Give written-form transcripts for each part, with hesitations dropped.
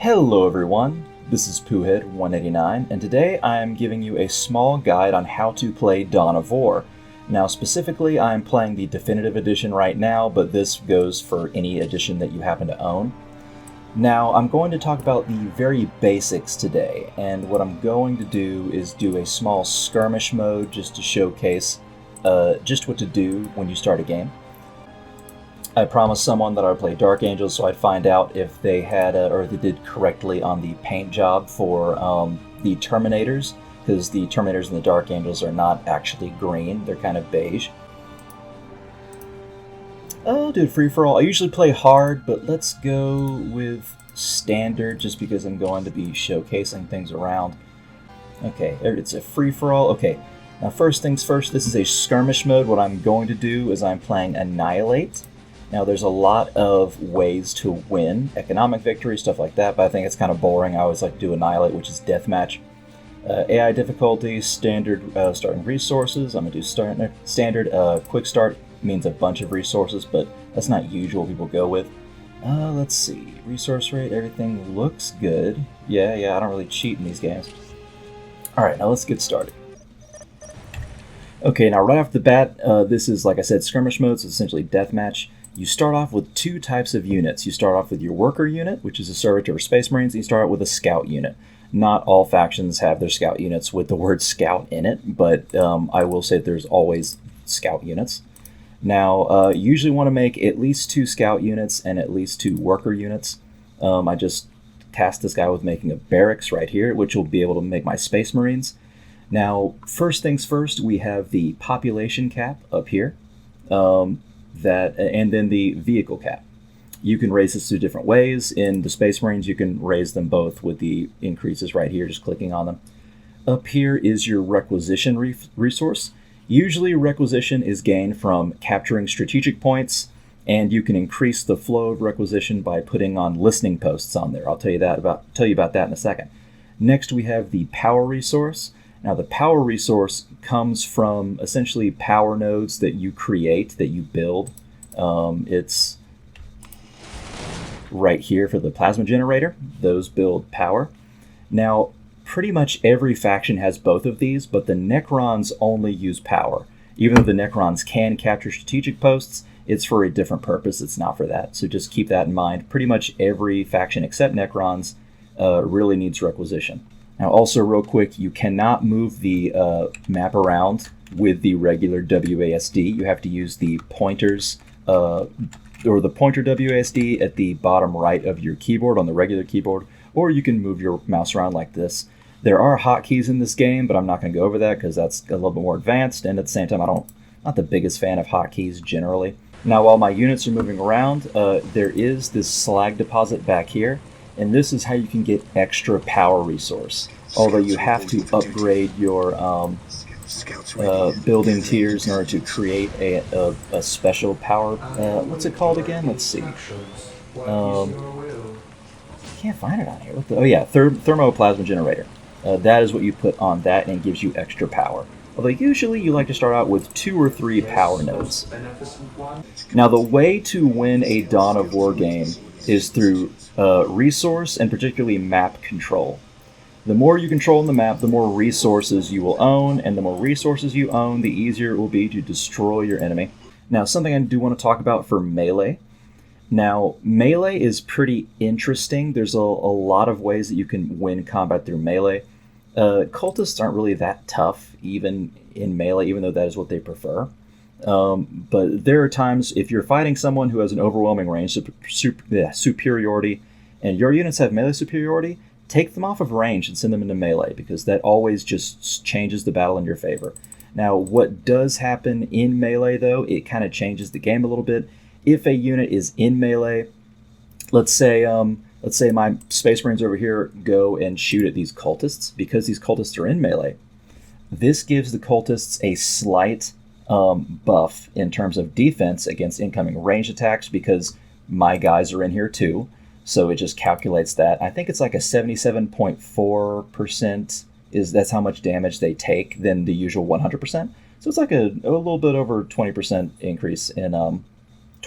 Hello everyone, this is Poohhead189, and today I am giving you a small guide on how to play Dawn of War. Now specifically I am playing the Definitive Edition right now, but this goes for any edition that you happen to own. Now I'm going to talk about the very basics today, and what I'm going to do is do a small skirmish mode just to showcase just what to do when you start a game. I promised someone that I would play Dark Angels, so I'd find out if they had or they did correctly on the paint job for the Terminators, because the Terminators and the Dark Angels are not actually green; they're kind of beige. Oh, dude, free for all. I usually play hard, but let's go with standard, just because I'm going to be showcasing things around. Okay, it's a free for all. Okay, now first things first. This is a skirmish mode. What I'm going to do is I'm playing Annihilate. Now, there's a lot of ways to win, economic victory, stuff like that, but I think it's kind of boring. I always like to do Annihilate, which is deathmatch. AI difficulty, standard starting resources. I'm going to do standard. Quick start means a bunch of resources, but that's not usual people go with. Let's see. Resource rate, everything looks good. Yeah, I don't really cheat in these games. Alright, now let's get started. Okay, now right off the bat, this is, like I said, skirmish mode, so it's essentially deathmatch. You start off with two types of units. You start off with your worker unit, which is a servitor or space marines, and you start out with a scout unit. Not all factions have their scout units with the word scout in it, but I will say there's always scout units. Now, you usually want to make at least 2 scout units and at least 2 worker units. I just tasked this guy with making a barracks right here, which will be able to make my space marines. Now, first things first, we have the population cap up here. And then the vehicle cap. You can raise this 2 different ways. In the Space Marines, you can raise them both with the increases right here, just clicking on them. Up here is your requisition resource. Usually requisition is gained from capturing strategic points, and you can increase the flow of requisition by putting on listening posts on there. I'll tell you about that in a second. Next, we have the power resource. Now, the power resource comes from essentially power nodes that you create, that you build. It's right here for the plasma generator. Those build power. Now, pretty much every faction has both of these, but the Necrons only use power. Even though the Necrons can capture strategic posts, it's for a different purpose. It's not for that. So just keep that in mind. Pretty much every faction except Necrons really needs requisition. Now, also real quick, you cannot move the map around with the regular WASD. You have to use the pointers, or the pointer WASD at the bottom right of your keyboard on the regular keyboard, or you can move your mouse around like this. There are hotkeys in this game, but I'm not going to go over that because that's a little bit more advanced, and at the same time, I'm not the biggest fan of hotkeys generally. Now, while my units are moving around, there is this slag deposit back here. And this is how you can get extra power resource. Although you have to upgrade your building tiers in order to create a special power. What's it called again? Let's see. Can't find it on here. Thermoplasma generator. That is what you put on that, and it gives you extra power. Although usually you like to start out with 2 or 3 power nodes. Now, the way to win a Dawn of War game is through resource and particularly map control. The more you control in the map, the more resources you will own, and the more resources you own, the easier it will be to destroy your enemy. Now, something I do want to talk about for melee. Now, melee is pretty interesting. There's a lot of ways that you can win combat through melee. Cultists aren't really that tough, even in melee, even though that is what they prefer. But there are times if you're fighting someone who has an overwhelming range superiority, and your units have melee superiority, take them off of range and send them into melee, because that always just changes the battle in your favor. Now, what does happen in melee, though, it kind of changes the game a little bit. If a unit is in melee, let's say my Space Marines over here go and shoot at these cultists, because these cultists are in melee. This gives the cultists a slight buff in terms of defense against incoming range attacks, because my guys are in here too. So it just calculates that. I think it's like a 77.4% that's how much damage they take than the usual 100%. So it's like a little bit over 20% increase in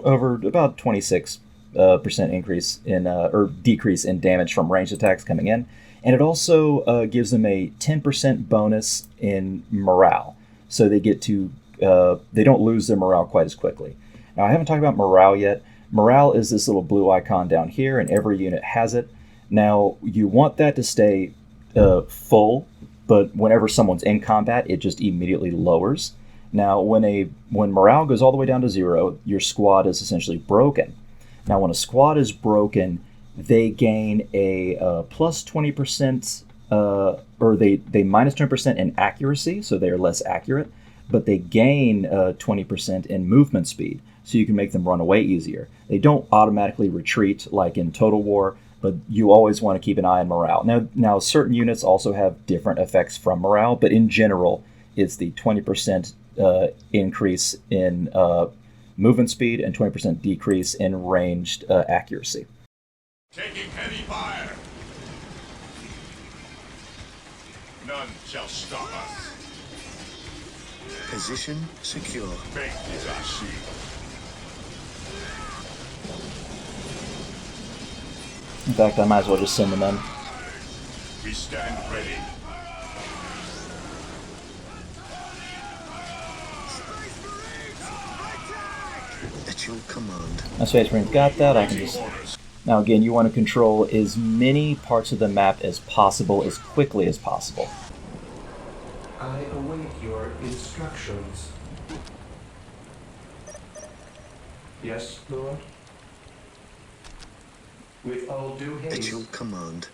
over about 26 20% increase in or decrease in damage from ranged attacks coming in, and it also gives them a 10% bonus in morale. So they get to they don't lose their morale quite as quickly. Now I haven't talked about morale yet. Morale is this little blue icon down here, and every unit has it. Now you want that to stay full, but whenever someone's in combat, it just immediately lowers. Now, when morale goes all the way down to 0, your squad is essentially broken. Now, when a squad is broken, they gain a plus 20%, or they minus 20% in accuracy, so they are less accurate, but they gain 20% in movement speed, so you can make them run away easier. They don't automatically retreat like in Total War, but you always want to keep an eye on morale. Now certain units also have different effects from morale, but in general, it's the 20% increase in movement speed and 20% decrease in ranged accuracy. Taking heavy fire. None shall stop us. Position secure. Faith is our shield. In fact, I might as well just send them in. We stand ready. At your command. My Space Marines got that. I can just... Now again, you want to control as many parts of the map as possible, as quickly as possible. I await your instructions. Yes, Lord? With all due haste. At your command.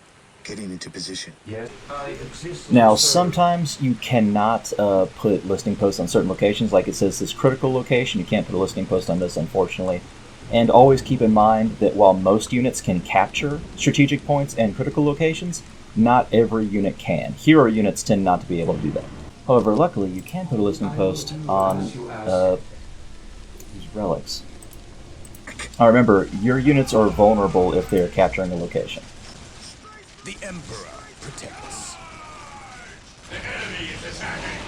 Getting into position. Yes, I exist. Now, sometimes you cannot put listening posts on certain locations, like it says this critical location. You can't put a listening post on this, unfortunately. And always keep in mind that while most units can capture strategic points and critical locations, not every unit can. Hero units tend not to be able to do that. However, luckily, you can put a listening post on these relics. Now remember, your units are vulnerable if they are capturing a location. The Emperor protects. The enemy is attacking.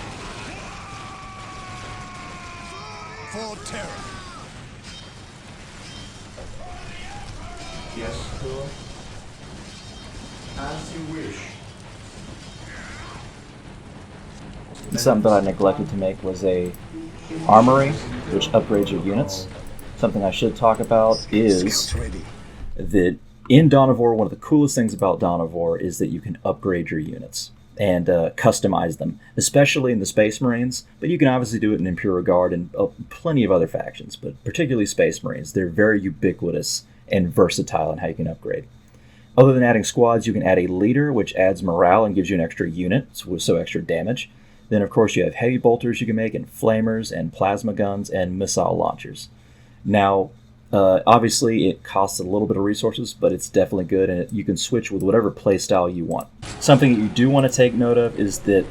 For terror. Yes, Lord? As you wish. Something that I neglected to make was a armory, which upgrades your units. Something I should talk about is Scouts ready. that in Dawn of War, one of the coolest things about Dawn of War is that you can upgrade your units and customize them, especially in the Space Marines, but you can obviously do it in Imperial Guard and plenty of other factions, but particularly Space Marines. They're very ubiquitous and versatile in how you can upgrade. Other than adding squads, you can add a leader, which adds morale and gives you an extra unit, so extra damage. Then, of course, you have heavy bolters you can make, and flamers, and plasma guns, and missile launchers. Now, obviously, it costs a little bit of resources, but it's definitely good, and you can switch with whatever playstyle you want. Something that you do want to take note of is that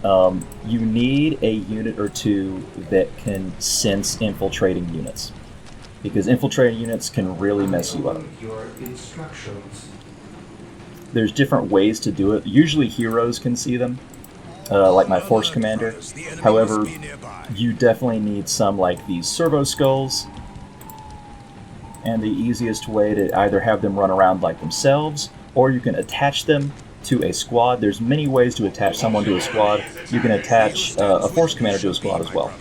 you need a unit or two that can sense infiltrating units, because infiltrating units can really mess you up. Your instructions. There's different ways to do it. Usually heroes can see them, like my Force Commander. However, you definitely need some like these servo skulls. And the easiest way to either have them run around like themselves, or you can attach them to a squad. There's many ways to attach someone to a squad. You can attach a Force Commander to a squad as well.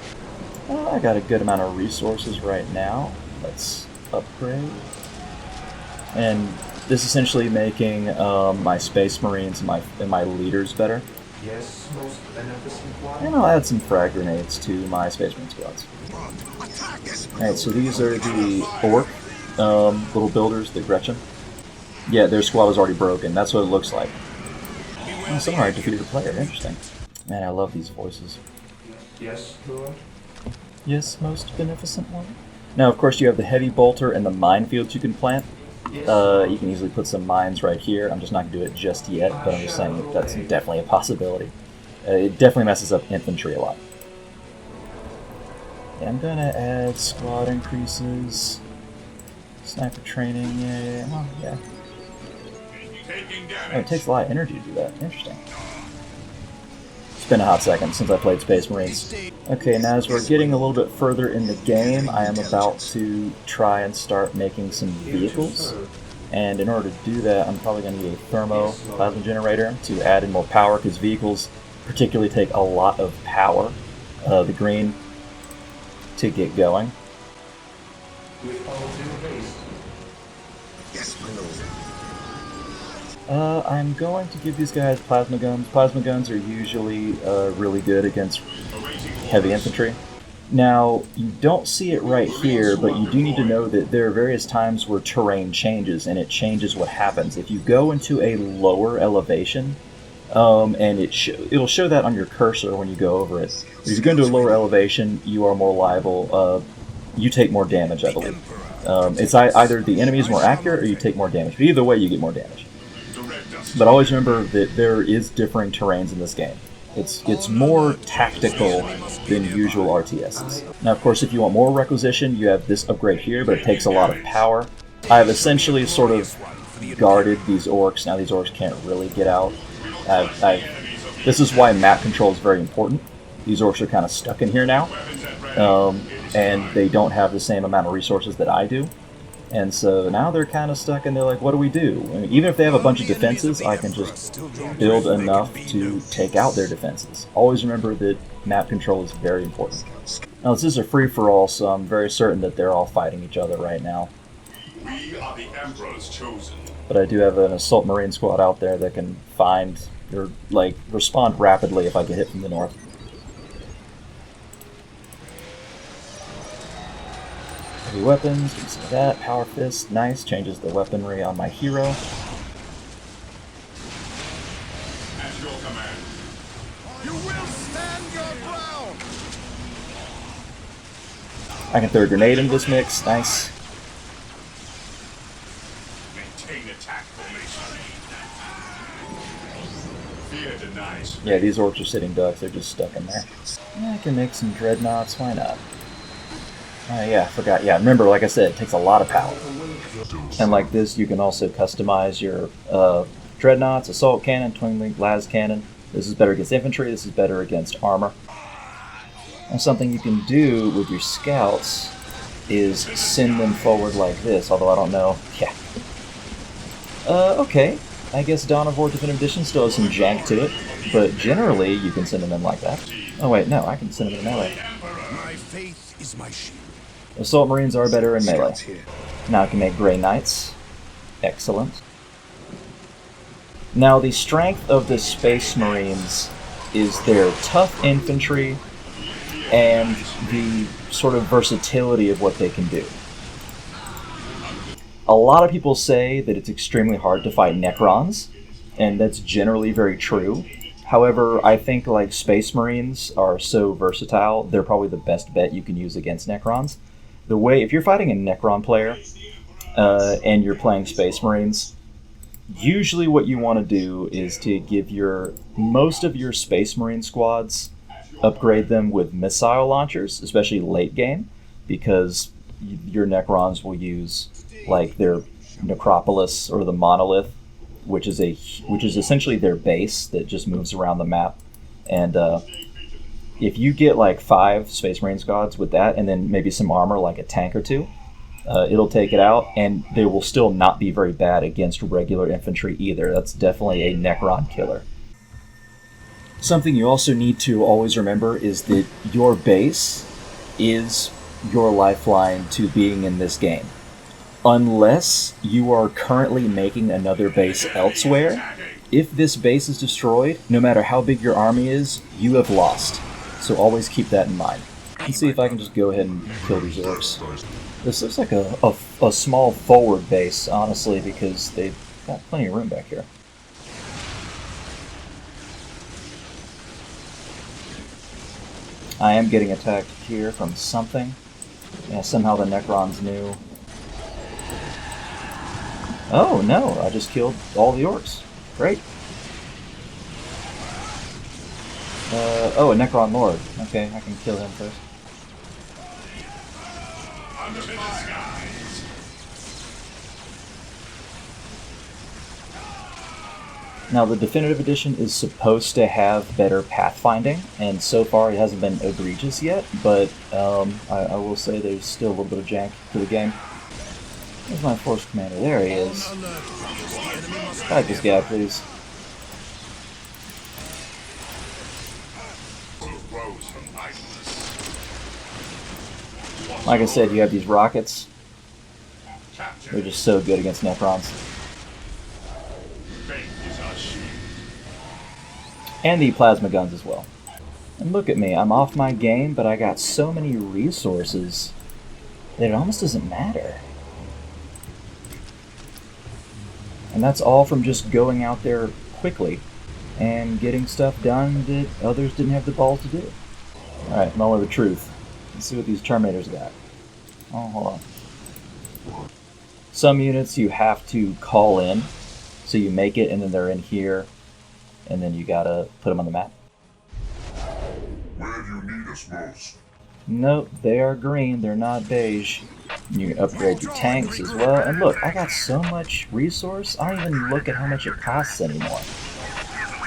I got a good amount of resources right now. Let's upgrade. And this is essentially making my Space Marines and my leaders better. Yes, most beneficent one. And I'll add some frag grenades to my Space Marine squads. Alright, so these are the Orc little builders, the Gretchen. Yeah, their squad is already broken. That's what it looks like. Oh, somehow I defeated a player. Interesting. Man, I love these voices. Yes, Lord? Yes, most beneficent one. Now, of course, you have the heavy bolter and the minefields you can plant. You can easily put some mines right here. I'm just not going to do it just yet, but I'm just saying that's definitely a possibility. It definitely messes up infantry a lot. Yeah, I'm going to add squad increases. Sniper training, yeah. Oh, yeah. Taking Oh, it damage. takes a lot of energy to do that. Interesting. It's been a hot second since I played Space Marines. Okay, now as we're getting a little bit further in the game, I am about to try and start making some vehicles. And in order to do that, I'm probably going to need a thermo plasma generator to add in more power, because vehicles particularly take a lot of power, the green, to get going. With all due haste. Yes, my lord. I'm going to give these guys plasma guns. Plasma guns are usually really good against heavy infantry. Now, you don't see it right here, but you do need to know that there are various times where terrain changes, and it changes what happens. If you go into a lower elevation, and it'll show that on your cursor when you go over it. If you go into a lower elevation, you are more liable. You take more damage, I believe. It's either the enemy is more accurate or you take more damage. But either way, you get more damage. But always remember that there is differing terrains in this game. It's more tactical than usual RTSs. Now, of course, if you want more requisition, you have this upgrade here, but it takes a lot of power. I've essentially sort of guarded these orcs. Now these orcs can't really get out. This is why map control is very important. These orcs are kind of stuck in here now, and they don't have the same amount of resources that I do. And so now they're kind of stuck, and they're like, what do we do? I mean, even if they have a bunch of defenses, I can just build enough to take out their defenses. Always remember that map control is very important. Now, this is a free-for-all, so I'm very certain that they're all fighting each other right now. We are the Emperor's chosen. But I do have an assault marine squad out there that can find, or like, respond rapidly if I get hit from the north. Heavy weapons, do some of that. Power fist, nice. Changes the weaponry on my hero. At your command. You will stand your ground! I can throw a grenade into this mix, nice. Maintain attack formation. Fear denies. Yeah, these orcs are sitting ducks, they're just stuck in there. Yeah, I can make some dreadnoughts, why not? Yeah, I forgot. Yeah, remember, like I said, it takes a lot of power. And like this, you can also customize your dreadnoughts, assault cannon, twin-link las cannon. This is better against infantry, this is better against armor. And something you can do with your scouts is send them forward like this, although I don't know. Yeah. Okay. I guess Dawn of War Definitive Edition still has some jank to it, but generally you can send them in like that. Oh wait, no, I can send them in melee. My faith is my shield. Assault Marines are better in melee. Scouts here. Now I can make Grey Knights. Excellent. Now the strength of the Space Marines is their tough infantry and the sort of versatility of what they can do. A lot of people say that it's extremely hard to fight Necrons, and that's generally very true. However, I think like Space Marines are so versatile, they're probably the best bet you can use against Necrons. The way, if you're fighting a Necron player, and you're playing Space Marines, usually what you want to do is to give most of your Space Marine squads, upgrade them with missile launchers, especially late game, because your Necrons will use like their Necropolis or the Monolith, which is essentially their base that just moves around the map. And if you get like 5 Space Marine squads with that, and then maybe some armor like a tank or 2, it'll take it out, and they will still not be very bad against regular infantry either. That's definitely a Necron killer. Something you also need to always remember is that your base is your lifeline to being in this game. Unless you are currently making another base elsewhere, if this base is destroyed, no matter how big your army is, you have lost. So always keep that in mind. Let's see if I can just go ahead and kill these orcs. This looks like a small forward base, honestly, because they've got plenty of room back here. I am getting attacked here from something. Yeah, somehow the Necrons knew. Oh no, I just killed all the orcs. Great. Oh, a Necron Lord. Okay, I can kill him first. Under the skies. Now, the Definitive Edition is supposed to have better pathfinding, and so far it hasn't been egregious yet, but I will say there's still a little bit of jank to the game. There's my Force Commander. There he is. Fight this guy, please. Rose from idleness. Like I said, you have these rockets. Capture. They're just so good against Necrons. Faith is our shield. And the plasma guns as well. And look at me, I'm off my game, but I got so many resources that it almost doesn't matter. And that's all from just going out there quickly and getting stuff done that others didn't have the balls to do. Alright, moment of truth. Let's see what these Terminators got. Oh, hold on. Some units you have to call in, so you make it and then they're in here, and then you gotta put them on the map. Where do you need us most? Nope, they are green, they're not beige. You can upgrade your tanks as well. And look, I got so much resource, I don't even look at how much it costs anymore.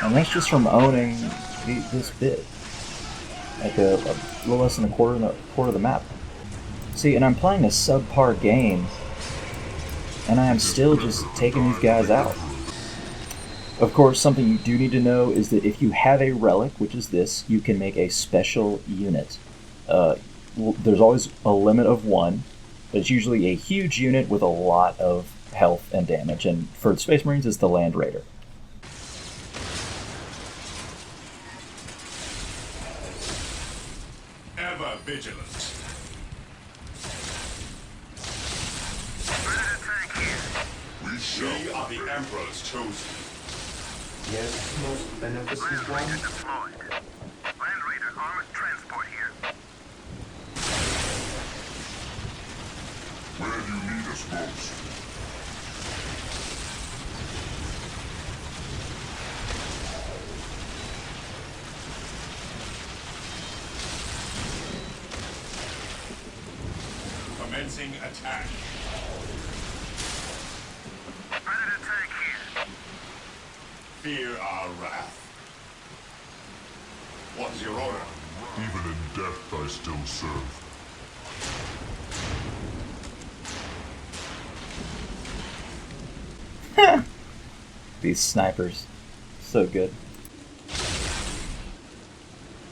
And that's just from owning this bit. Like a little less than a quarter of the map. See, and I'm playing a subpar game, and I am still just taking these guys out. Of course, something you do need to know is that if you have a relic, which is this, you can make a special unit. There's always a limit of one, but it's usually a huge unit with a lot of health and damage, and for the Space Marines, it's the Land Raider. Ever vigilant. We are the Emperor's chosen. Yes, most beneficent one. Land Raider armored transport here. Where do you need us most? Commencing attack. Predator tank here. Fear our wrath. What is your order? Even in death I still serve. These snipers. So good.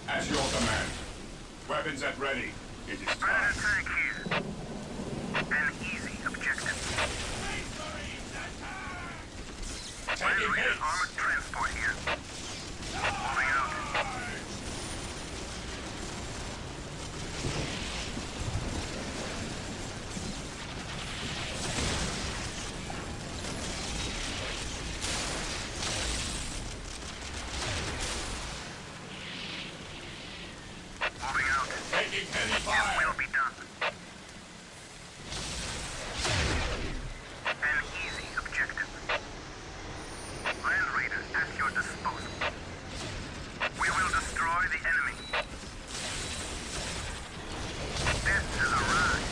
At your command. Weapons at ready. It is time. Predator tank here. An easy objective. Land Taking Raider hits. armored transport here. Moving out. Moving out. Taking heavy fire. Will be done. An easy objective. Land Raider at your disposal. We will destroy the enemy. Death has arrived.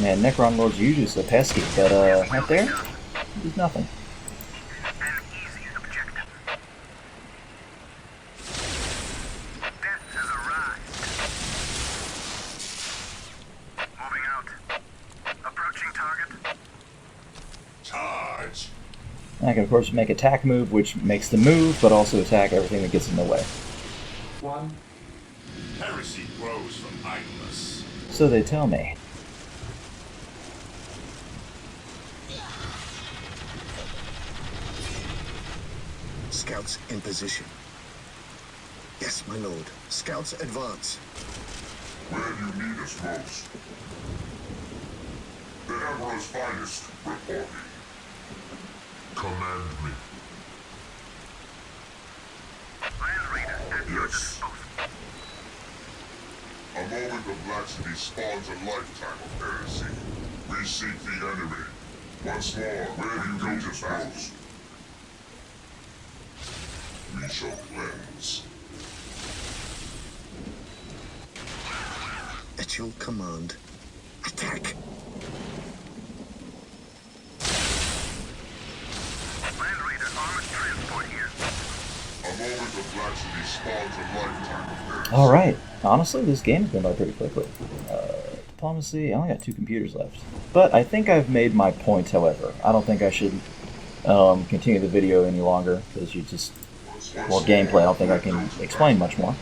Man, Necron Lord's usually so pesky, but right there, there's nothing. An easy objective. Death has arrived. Moving out. Approaching target. Charge. I can of course make attack move, which makes the move, but also attack everything that gets in the way. One. Heresy grows from idleness. So they tell me. Scouts in position. Yes, my lord. Scouts advance. Where do you need us most? The Emperor's finest reporting. Command me. Land Raider at your Yes. disposal. A moment of laxity spawns a lifetime of heresy. We seek the enemy. Once more, where do you need us most? We shall cleanse. At your command. Attack. Resource transport here. A moment of laxity spawns a lifetime of heresy. All right. Honestly, this game's been by pretty quickly. Diplomacy. I only got 2 computers left, but I think I've made my point. However, I don't think I should continue the video any longer because you just more gameplay. I don't think I can explain much more.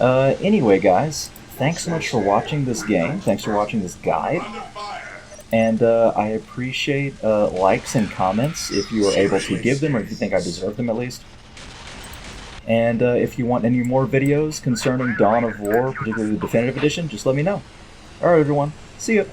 Anyway, guys, thanks so much for watching this game. Thanks for watching this guide. Under fire. And I appreciate likes and comments if you are able to give them, or if you think I deserve them at least. And if you want any more videos concerning Dawn of War, particularly the Definitive Edition, just let me know. Alright everyone, see ya!